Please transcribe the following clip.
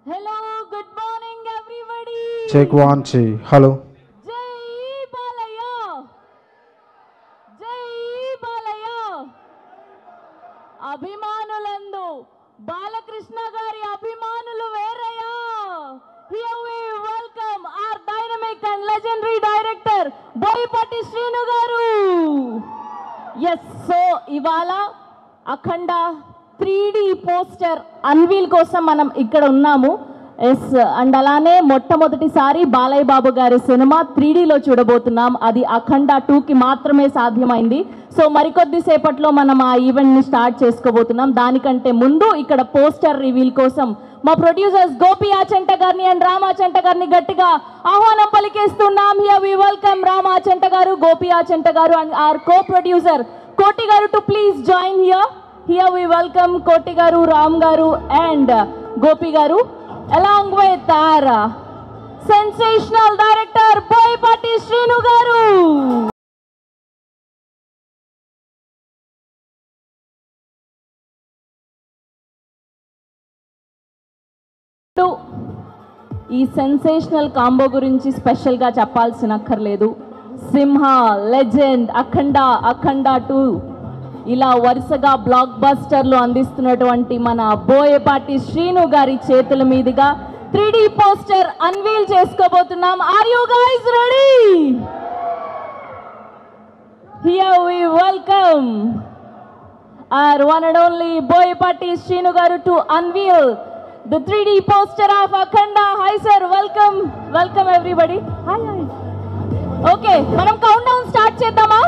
Hello, good morning everybody. Check 1 2. Hello. Jai Balaya. Jai Balaya. Abhimanulandu Balakrishna gari abhimanulu veraya. Here we welcome our dynamic and legendary director Boyipatti Srinu garu. Yes, so ivala Akhanda 3D poster unveil కోసం మనం ఇక్కడ ఉన్నాము. Yes, and అలానే మొట్టమొదటిసారి బాలయ్య బాబు గారి cinema 3Dలో చూడబోతున్నాం. అది అఖండ 2కి మాత్రమే సాధ్యమైంది. సో మరికొద్ది సేపట్లో మనం ఆ ఈవెంట్ని స్టార్ట్ చేసుకోబోతున్నాం. దానికంటే ముందు ఇక్కడ పోస్టర్ రివీల్ కోసం మా ప్రొడ్యూసర్స్ గోపి ఆచంట గారిని అండ్ రామ్ ఆచంట గారిని గట్టిగా ఆహ్వానం పలికేస్తున్నాం. Here we welcome Ram Achanta గారు, గోపి ఆచంట గారు అండ్ ఆర్ కో ప్రొడ్యూసర్ కోటి గారు to please join here. Here we welcome Koti Garu, Ram Garu and Gopi Garu along with our sensational director Boyipatti Srinu Garu. ఈ సెన్సేషనల్ కాంబో గురించి స్పెషల్గా చెప్పాల్సినక్కర్లేదు. సింహ, legend, అఖండ 2 ఇలా వరుసగా black బస్టర్లు అందిస్తున్నటువంటి మన బోయపాటి శ్రీను గారి చేతుల మీదుగా 3D పోస్టర్ అన్వీల్ చేసుకోబోతున్నాం. Are you guys ready? Here we welcome our one and only Boyipatti Srinu garu to unveil the 3D poster of Akhanda. Hi sir, welcome everybody. Hi. Okay, మనం count down start చేద్దామా?